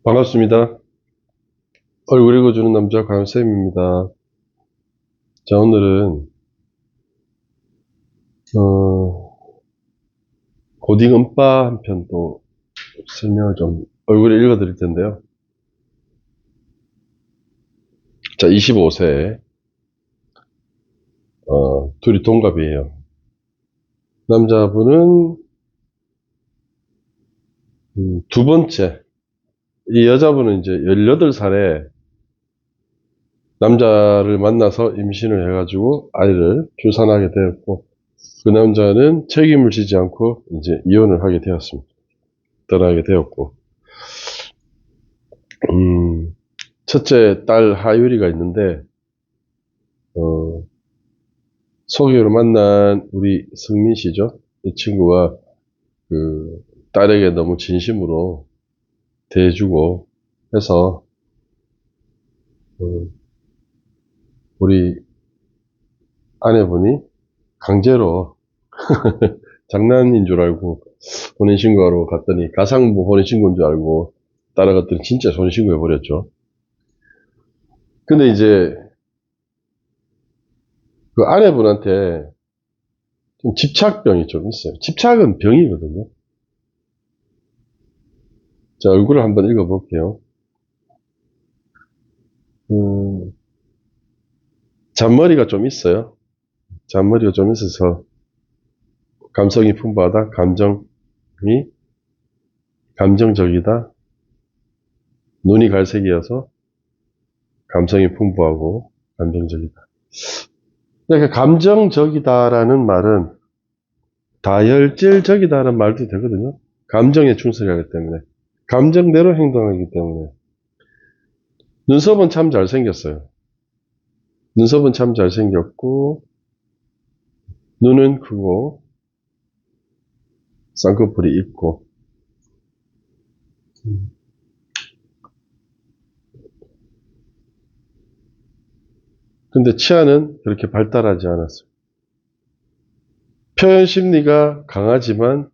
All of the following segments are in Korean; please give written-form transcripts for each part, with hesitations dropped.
반갑습니다. 얼굴 읽어주는 남자 강쌤입니다. 자, 오늘은 고딩 음바 한 편 또 설명을 좀 얼굴에 읽어드릴 텐데요. 자, 25세 둘이 동갑이에요. 남자분은 두 번째, 이 여자분은 이제 18살에 남자를 만나서 임신을 해가지고 아이를 출산하게 되었고, 그 남자는 책임을 지지 않고 이제 이혼을 하게 되었습니다. 떠나게 되었고, 첫째 딸 하유리가 있는데, 소개로 만난 우리 승민 씨죠. 이 친구가 그 딸에게 너무 진심으로 대해주고 해서, 우리 아내분이 강제로 장난인 줄 알고 혼인신고하러 갔더니 가상부 혼인신고인 줄 알고 따라갔더니 진짜 혼인신고해버렸죠. 근데 이제 그 아내분한테 좀 집착병이 좀 있어요. 집착은 병이거든요. 자, 얼굴을 한번 읽어볼게요. 잔머리가 좀 있어요. 잔머리가 좀 있어서 감성이 풍부하다, 감정적이다, 눈이 갈색이어서 감성이 풍부하고 감정적이다. 그러니까 감정적이다라는 말은 다혈질적이다라는 말도 되거든요. 감정에 충실하기 때문에. 감정대로 행동하기 때문에. 눈썹은 참 잘생겼어요. 눈썹은 참 잘생겼고, 눈은 크고, 쌍꺼풀이 있고. 근데 치아는 그렇게 발달하지 않았어요. 표현 심리가 강하지만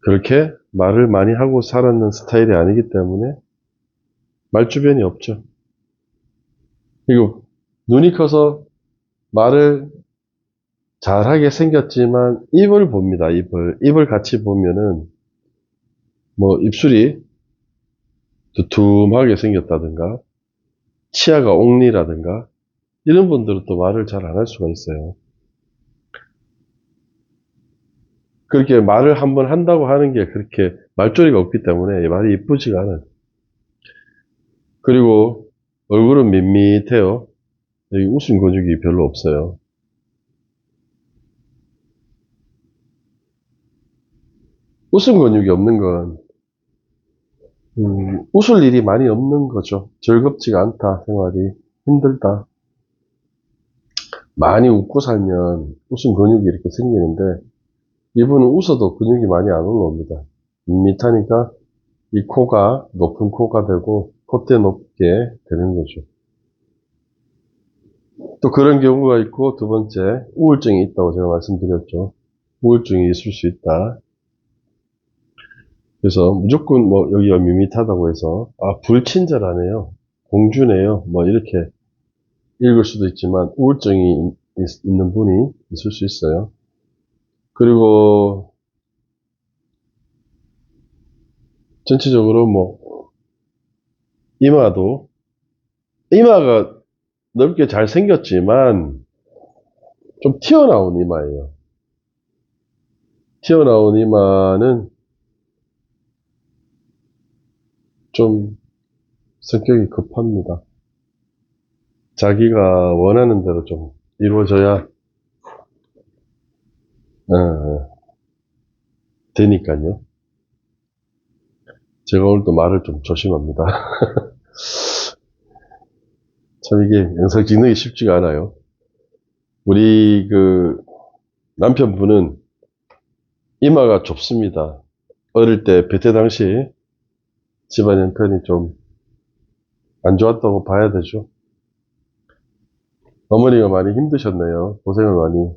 그렇게 말을 많이 하고 살았는 스타일이 아니기 때문에 말주변이 없죠. 그리고 눈이 커서 말을 잘하게 생겼지만 입을 봅니다. 입을 같이 보면은 뭐 입술이 두툼하게 생겼다든가 치아가 옥리라든가 이런 분들은 또 말을 잘 안 할 수가 있어요. 그렇게 말을 한번 한다고 하는 게 그렇게 말조리가 없기 때문에 말이 이쁘지가 않아요. 그리고 얼굴은 밋밋해요. 여기 웃음 근육이 별로 없어요. 웃음 근육이 없는 건 웃을 일이 많이 없는 거죠. 즐겁지가 않다, 생활이. 힘들다. 많이 웃고 살면 웃음 근육이 이렇게 생기는데, 이분은 웃어도 근육이 많이 안 올라옵니다. 밋밋하니까 이 코가 높은 코가 되고, 콧대 높게 되는 거죠. 또 그런 경우가 있고, 두 번째, 우울증이 있다고 제가 말씀드렸죠. 우울증이 있을 수 있다. 그래서 무조건 뭐 여기가 밋밋하다고 해서, 아, 불친절하네요. 공주네요. 뭐 이렇게 읽을 수도 있지만 우울증이 있는 분이 있을 수 있어요. 그리고 전체적으로 뭐 이마가 넓게 잘 생겼지만 좀 튀어나온 이마예요. 튀어나온 이마는 좀 성격이 급합니다. 자기가 원하는 대로 좀 이루어져야 되니까요. 제가 오늘 또 말을 좀 조심합니다. 참 이게 영상 찍는 게 쉽지가 않아요. 우리 그 남편분은 이마가 좁습니다. 어릴 때 베테 당시 집안 형편이 좀 안 좋았다고 봐야 되죠. 어머니가 많이 힘드셨네요. 고생을 많이.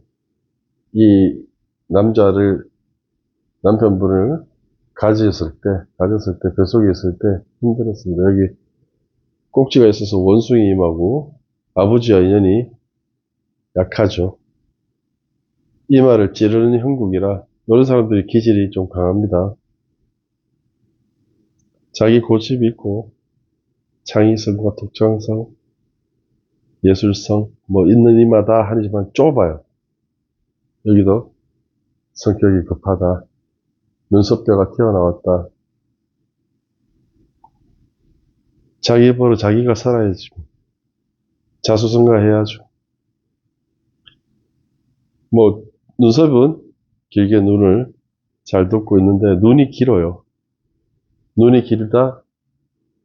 이 남편분을 가졌을 때, 뱃속에 있을 때 힘들었습니다. 여기 꼭지가 있어서 원숭이 임하고 아버지와 인연이 약하죠. 이마를 찌르는 형국이라 이런 사람들이 기질이 좀 강합니다. 자기 고집이 있고 창의성과 독창성, 예술성 뭐 있는 이마다 하지만 좁아요. 여기도 성격이 급하다. 눈썹뼈가 튀어나왔다. 자기 벌을 자기가 살아야지. 자수성가해야죠. 뭐 눈썹은 길게 눈을 잘 돋고 있는데 눈이 길어요. 눈이 길다,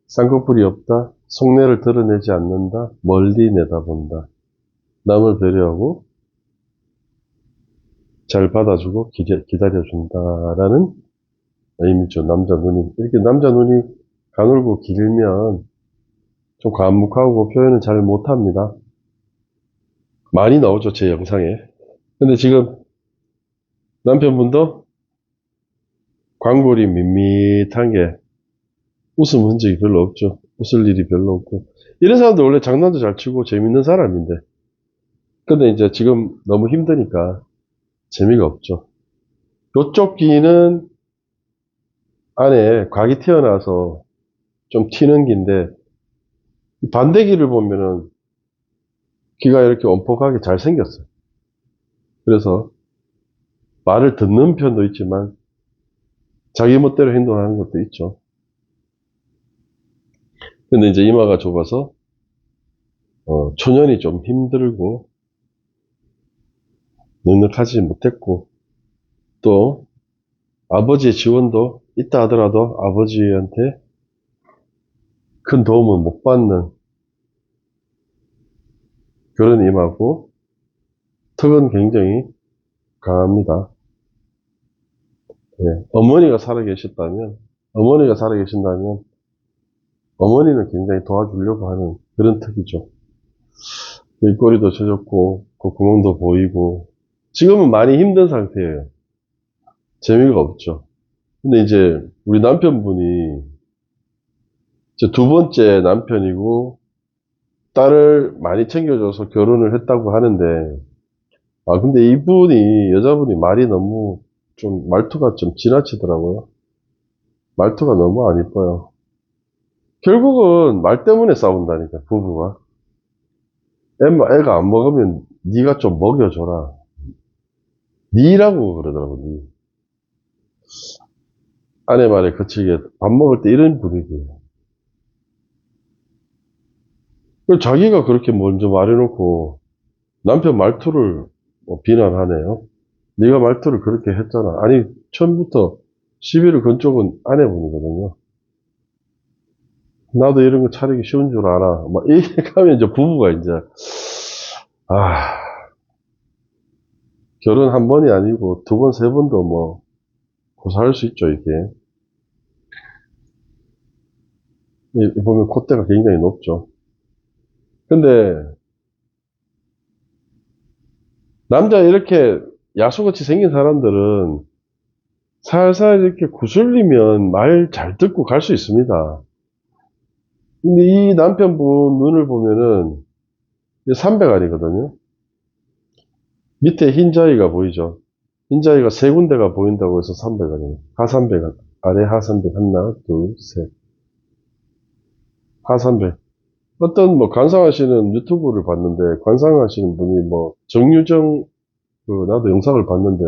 쌍꺼풀이 없다, 속내를 드러내지 않는다, 멀리 내다본다. 남을 배려하고 잘 받아주고 기다려준다라는 의미죠. 남자 눈이. 이렇게 남자 눈이 가늘고 길면 좀 과묵하고 표현을 잘 못합니다. 많이 나오죠, 제 영상에. 근데 지금 남편분도 광골이 밋밋한 게 웃음 흔적이 별로 없죠. 웃을 일이 별로 없고. 이런 사람들 원래 장난도 잘 치고 재밌는 사람인데. 근데 이제 지금 너무 힘드니까 재미가 없죠. 요쪽 귀는 안에 각이 튀어나와서 좀 튀는 귀인데, 반대 귀를 보면은 귀가 이렇게 원폭하게 잘 생겼어요. 그래서 말을 듣는 편도 있지만 자기 멋대로 행동하는 것도 있죠. 근데 이제 이마가 좁아서 초년이 좀 힘들고 넉넉하지 못했고 또 아버지의 지원도 있다 하더라도 아버지한테 큰 도움을 못 받는 그런 이마고 턱은 굉장히 강합니다. 예. 어머니가 살아계신다면 어머니는 굉장히 도와주려고 하는 그런 턱이죠. 입꼬리도 쳐졌고 콧구멍도 보이고 지금은 많이 힘든 상태예요. 재미가 없죠. 근데 이제 우리 남편분이 이제 두 번째 남편이고 딸을 많이 챙겨줘서 결혼을 했다고 하는데 근데 여자분이 말이 너무 말투가 좀 지나치더라고요. 말투가 너무 안 이뻐요. 결국은 말 때문에 싸운다니까, 부부가. 애가 안 먹으면 네가 좀 먹여줘라. 니라고 그러더라고, 니. 아내 말에 거치게 밥 먹을 때 이런 분위기예요. 자기가 그렇게 먼저 말해놓고 남편 말투를 비난하네요. 네가 말투를 그렇게 했잖아. 아니, 처음부터 시비를 건 쪽은 아내분이거든요. 나도 이런 거 차리기 쉬운 줄 알아. 막 이렇게 하면 이제 부부가 이제 아 결혼 한 번이 아니고 두 번, 세 번도 뭐 고사할 수 있죠, 이게. 보면 콧대가 굉장히 높죠. 근데 남자 이렇게 야수같이 생긴 사람들은 살살 이렇게 구슬리면 말 잘 듣고 갈 수 있습니다. 근데 이 남편분 눈을 보면은 삼백알이거든요. 밑에 흰자위가 보이죠. 흰자위가 세 군데가 보인다고 해서 삼백알이에요. 하삼백, 아래 하삼백 하나, 둘, 셋. 하삼백. 어떤 관상하시는 유튜브를 봤는데 관상하시는 분이 정유정 나도 영상을 봤는데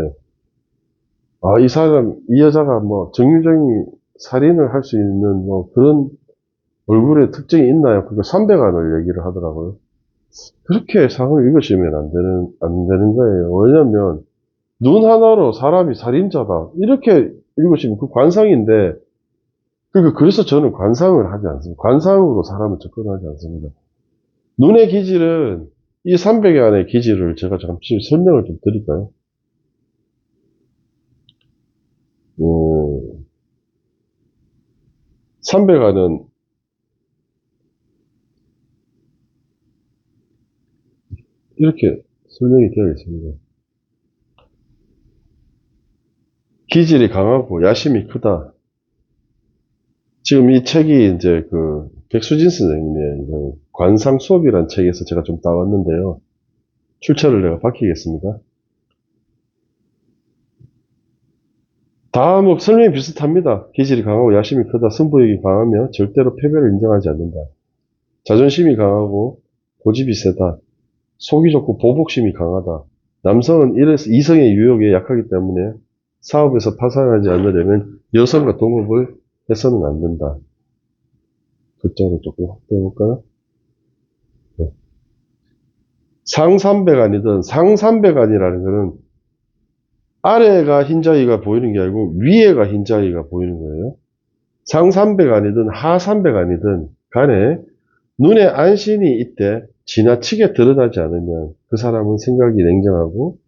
이 여자가 정유정이 살인을 할 수 있는 그런 얼굴의 특징이 있나요? 그거 300안을 얘기를 하더라고요. 그렇게 상을 읽으시면 안 되는 거예요. 왜냐면 눈 하나로 사람이 살인자다 이렇게 읽으시면 그 관상인데 그래서 저는 관상을 하지 않습니다. 관상으로 사람을 접근하지 않습니다. 눈의 기질은 이 300여 안의 기질을 제가 잠시 설명을 좀 드릴까요? 300안은 이렇게 설명이 되어 있습니다. 기질이 강하고 야심이 크다. 지금 이 책이 이제 그 백수진 선생님의 그 관상 수업이라는 책에서 제가 좀 따왔는데요. 출처를 내가 밝히겠습니다. 다 뭐 설명이 비슷합니다. 기질이 강하고 야심이 크다. 승부욕이 강하며 절대로 패배를 인정하지 않는다. 자존심이 강하고 고집이 세다. 속이 좁고 보복심이 강하다. 남성은 이래서 이성의 유혹에 약하기 때문에 사업에서 파산하지 않으려면 여성과 동업을 해서는 안 된다. 글자를 조금 확대해볼까요? 네. 상삼백안이든 상삼백안이라는 것은 아래가 흰자위가 보이는 게 아니고 위에가 흰자위가 보이는 거예요. 상삼백안이든 하삼백안이든 간에 눈에 안신이 있되 지나치게 드러나지 않으면 그 사람은 생각이 냉정하고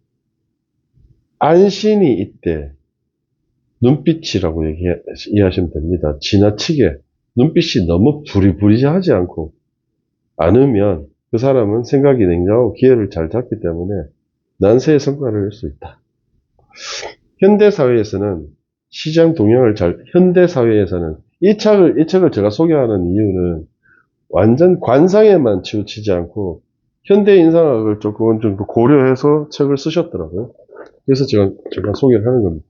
안신이 있대 눈빛이라고 이해하시면 됩니다. 지나치게 눈빛이 너무 부리부리하지 않고 않으면 그 사람은 생각이 냉정하고 기회를 잘 잡기 때문에 난세의 성과를 낼 수 있다. 현대사회에서는 시장 동향을 현대사회에서는 이 책을 제가 소개하는 이유는 완전 관상에만 치우치지 않고 현대 인상학을 조금 좀 고려해서 책을 쓰셨더라고요. 그래서 제가 소개를 하는 겁니다.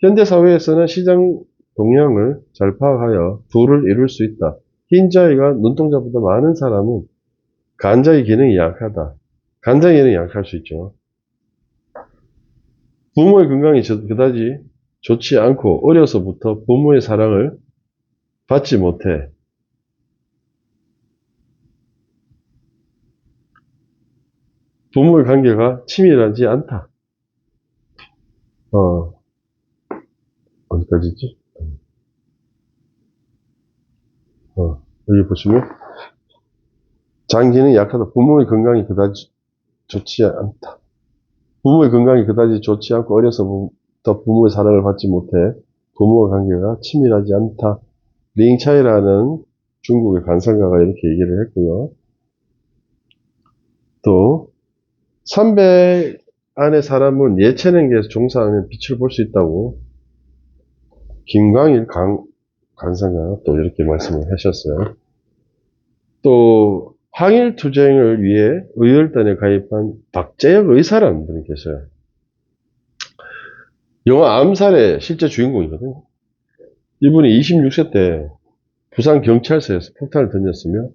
현대 사회에서는 시장 동향을 잘 파악하여 부를 이룰 수 있다. 흰자위가 눈동자보다 많은 사람은 간자의 기능이 약하다. 간자의 기능이 약할 수 있죠. 부모의 건강이 그다지 좋지 않고 어려서부터 부모의 사랑을 받지 못해 부모의 관계가 치밀하지 않다. 어디까지지? 여기 보시면 장기는 약하다. 부모의 건강이 그다지 좋지 않다. 부모의 건강이 그다지 좋지 않고 어려서부터 부모의 사랑을 받지 못해 부모와 관계가 치밀하지 않다. 링차이라는 중국의 관상가가 이렇게 얘기를 했고요. 또 300 안의 사람은 예체능계에서 종사하면 빛을 볼 수 있다고 김광일 관상가가 또 이렇게 말씀을 하셨어요. 또 항일투쟁을 위해 의열단에 가입한 박재혁 의사라는 분이 계셔요. 영화 암살의 실제 주인공이거든요. 이분이 26세 때 부산 경찰서에서 폭탄을 던졌으며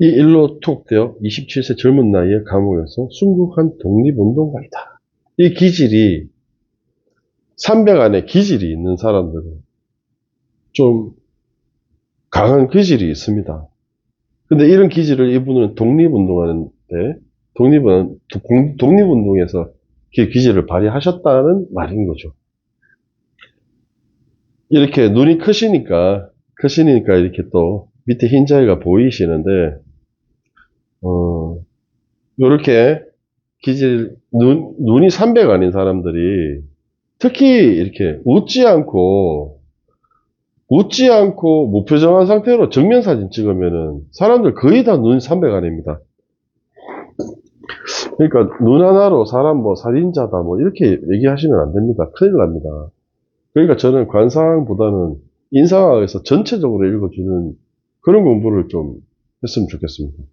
이 일로 투옥되어 27세 젊은 나이에 감옥에서 순국한 독립운동가이다. 이 기질이 300 안에 기질이 있는 사람들은 좀 강한 기질이 있습니다. 근데 이런 기질을 이분은 독립운동하는데 독립운동에서 그 기질을 발휘하셨다는 말인 거죠. 이렇게 눈이 크시니까 이렇게 또 밑에 흰자위가 보이시는데 요렇게 눈이 300 아닌 사람들이 특히 이렇게 웃지 않고 무표정한 상태로 정면 사진 찍으면은 사람들 거의 다 눈이 300 아닙니다. 그러니까 눈 하나로 사람 뭐 살인자다 뭐 이렇게 얘기하시면 안 됩니다. 큰일 납니다. 그러니까 저는 관상보다는 인상학에서 전체적으로 읽어주는 그런 공부를 좀 했으면 좋겠습니다.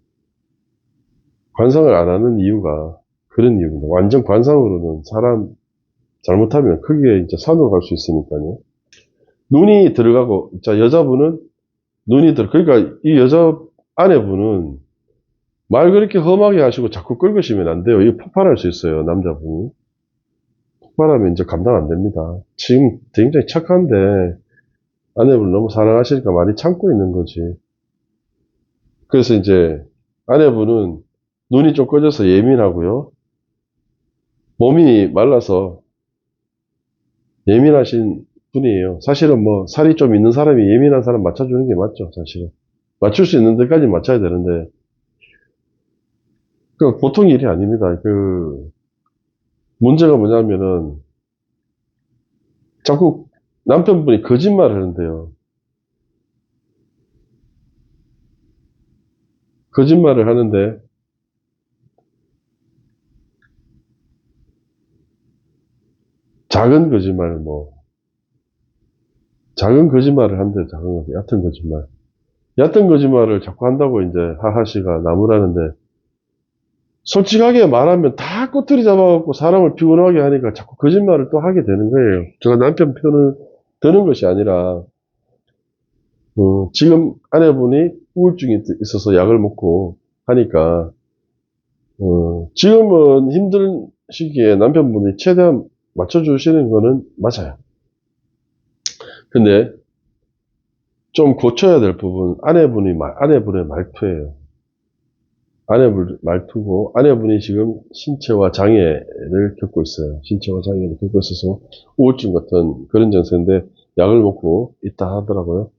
관상을 안 하는 이유가 그런 이유입니다. 완전 관상으로는 사람 잘못하면 크게 이제 산으로 갈 수 있으니까요. 눈이 들어가고, 자, 여자분은 그러니까 이 여자 아내분은 말 그렇게 험하게 하시고 자꾸 긁으시면 안 돼요. 이거 폭발할 수 있어요, 남자분이. 폭발하면 이제 감당 안 됩니다. 지금 굉장히 착한데 아내분을 너무 사랑하시니까 많이 참고 있는 거지. 그래서 이제 아내분은 눈이 좀 꺼져서 예민하고요. 몸이 말라서 예민하신 분이에요. 사실은 뭐 살이 좀 있는 사람이 예민한 사람 맞춰주는 게 맞죠, 사실은. 맞출 수 있는 데까지 맞춰야 되는데 그 보통 일이 아닙니다. 그 문제가 뭐냐면은 자꾸 남편분이 거짓말을 하는데요. 거짓말을 하는데 작은 거짓말, 작은 거짓말을 한대, 얕은 거짓말. 얕은 거짓말을 자꾸 한다고 이제 하하 씨가 나무라는데, 솔직하게 말하면 다 꼬투리 잡아갖고 사람을 피곤하게 하니까 자꾸 거짓말을 또 하게 되는 거예요. 제가 남편 편을 드는 것이 아니라, 지금 아내분이 우울증이 있어서 약을 먹고 하니까, 지금은 힘든 시기에 남편분이 최대한 맞춰주시는 거는 맞아요. 근데 좀 고쳐야 될 부분, 아내분의 말투예요. 아내분 말투고, 아내분이 지금 신체와 장애를 겪고 있어요. 신체와 장애를 겪고 있어서 우울증 같은 그런 증세인데 약을 먹고 있다 하더라고요.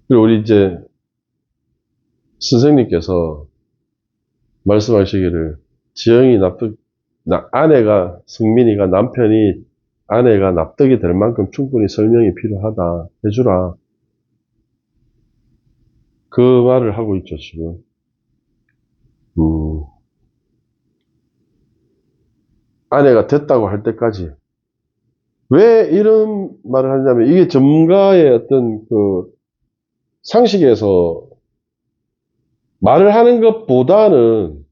그리고 우리 이제 선생님께서 말씀하시기를 지영이 성민이가 남편이 아내가 납득이 될 만큼 충분히 설명이 필요하다 해주라. 그 말을 하고 있죠, 지금. 아내가 됐다고 할 때까지. 왜 이런 말을 하냐면, 이게 전문가의 어떤 상식에서 말을 하는 것보다는,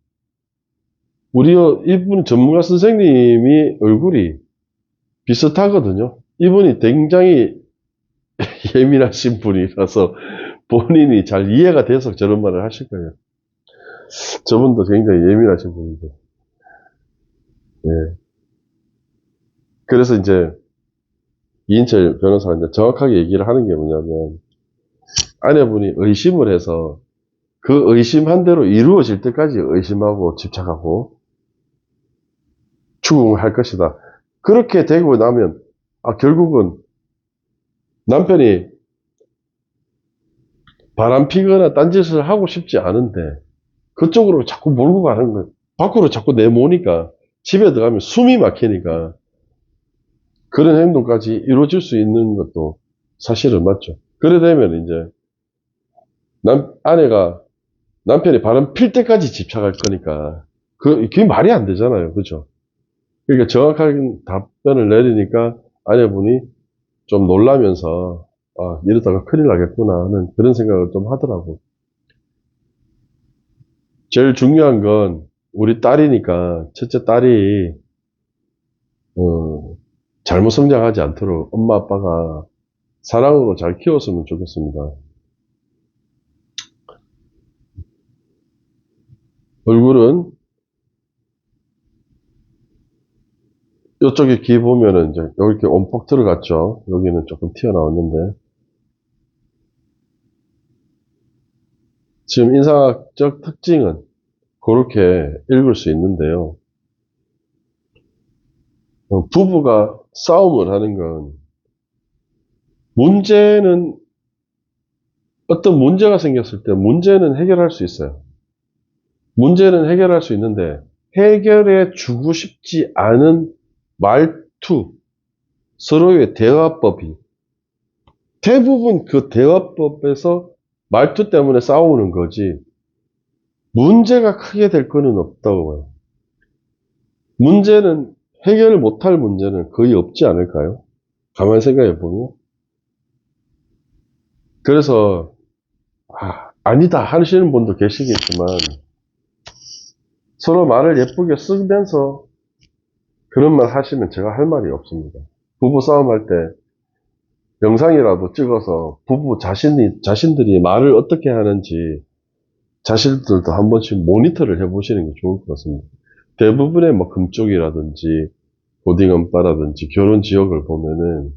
이분 전문가 선생님이 얼굴이 비슷하거든요. 이분이 굉장히 예민하신 분이라서 본인이 잘 이해가 돼서 저런 말을 하실 거예요. 저분도 굉장히 예민하신 분인데. 예. 그래서 이제 이인철 변호사가 이제 정확하게 얘기를 하는 게 뭐냐면, 아내분이 의심을 해서 그 의심한 대로 이루어질 때까지 의심하고 집착하고 추궁을 할 것이다. 그렇게 되고 나면, 결국은 남편이 바람 피거나 딴짓을 하고 싶지 않은데 그쪽으로 자꾸 몰고 가는 거예요. 밖으로 자꾸 내모으니까 집에 들어가면 숨이 막히니까 그런 행동까지 이루어질 수 있는 것도 사실은 맞죠. 그래 되면 이제 아내가 남편이 바람 필 때까지 집착할 거니까 그게 말이 안 되잖아요. 그죠? 그러니까 정확한 답변을 내리니까 아내분이 좀 놀라면서 이러다가 큰일 나겠구나 하는 그런 생각을 좀 하더라고. 제일 중요한 건 우리 딸이니까 첫째 딸이 잘못 성장하지 않도록 엄마 아빠가 사랑으로 잘 키웠으면 좋겠습니다. 얼굴은 이쪽에 귀 보면은 이제 여기 이렇게 온폭 들어갔죠. 여기는 조금 튀어나왔는데 지금 인상학적 특징은 그렇게 읽을 수 있는데요. 부부가 싸움을 하는 건 어떤 문제가 생겼을 때 문제는 해결할 수 있어요. 문제는 해결할 수 있는데 해결해 주고 싶지 않은 말투, 서로의 대화법이 대부분 그 대화법에서 말투 때문에 싸우는 거지 문제가 크게 될 거는 없다고 봐요. 해결을 못할 문제는 거의 없지 않을까요? 가만히 생각해 보면. 그래서 아니다 하시는 분도 계시겠지만 서로 말을 예쁘게 쓰면서 그런 말 하시면 제가 할 말이 없습니다. 부부 싸움할 때 영상이라도 찍어서 부부 자신들이 말을 어떻게 하는지 자신들도 한 번씩 모니터를 해보시는 게 좋을 것 같습니다. 대부분의 금쪽이라든지 고딩엄빠라든지 결혼 지역을 보면은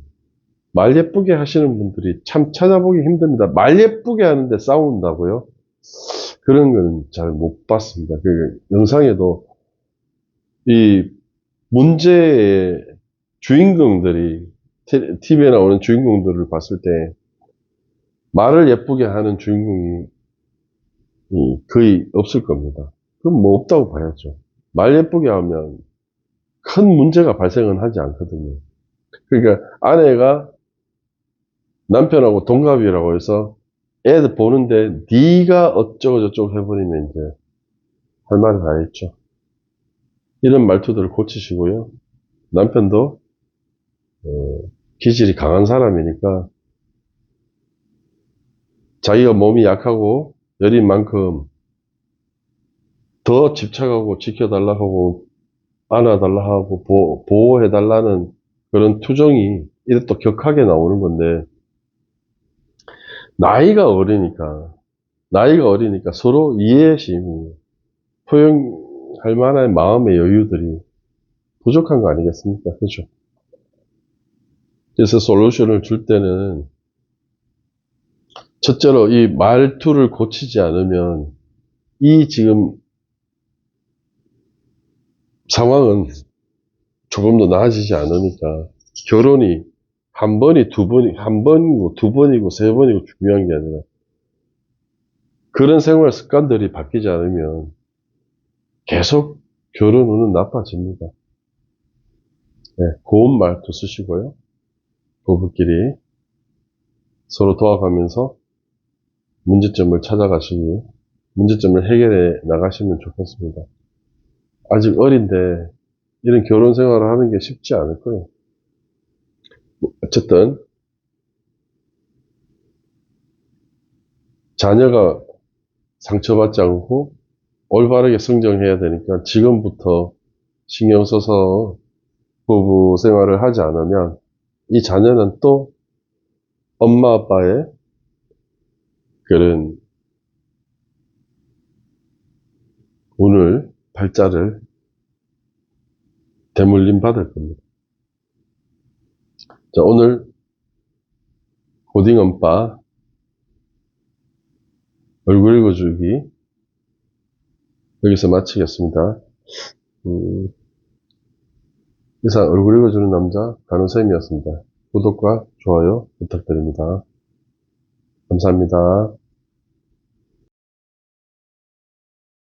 말 예쁘게 하시는 분들이 참 찾아보기 힘듭니다. 말 예쁘게 하는데 싸운다고요? 그런 건 잘 못 봤습니다. 그 영상에도 이 문제의 주인공들이 TV에 나오는 주인공들을 봤을 때 말을 예쁘게 하는 주인공이 거의 없을 겁니다. 그럼 뭐 없다고 봐야죠. 말 예쁘게 하면 큰 문제가 발생은 하지 않거든요. 그러니까 아내가 남편하고 동갑이라고 해서 애들 보는데 네가 어쩌고 저쩌고 해버리면 이제 할 말을 다 했죠. 이런 말투들을 고치시고요. 남편도 기질이 강한 사람이니까 자기가 몸이 약하고 여린 만큼 더 집착하고 지켜달라 하고 안아달라 하고 보호해달라는 그런 투정이 이래 또 격하게 나오는 건데, 나이가 어리니까 서로 이해심이 포용할 만한 마음의 여유들이 부족한 거 아니겠습니까? 그죠? 그래서 솔루션을 줄 때는 첫째로 이 말투를 고치지 않으면 이 지금 상황은 조금 더 나아지지 않으니까, 결혼이 한 번이고 두 번이고 세 번이고 중요한 게 아니라 그런 생활 습관들이 바뀌지 않으면 계속 결혼 운은 나빠집니다. 네, 고운 말도 쓰시고요. 부부끼리 서로 도와가면서 문제점을 해결해 나가시면 좋겠습니다. 아직 어린데 이런 결혼 생활을 하는 게 쉽지 않을 거예요. 어쨌든 자녀가 상처받지 않고 올바르게 성장해야 되니까 지금부터 신경 써서 부부 생활을 하지 않으면 이 자녀는 또 엄마 아빠의 그런 발자를 대물림 받을 겁니다. 자, 오늘 고딩 엄빠 얼굴 읽어주기 여기서 마치겠습니다. 이상 얼굴 읽어주는 남자 간호쌤이었습니다. 구독과 좋아요 부탁드립니다. 감사합니다.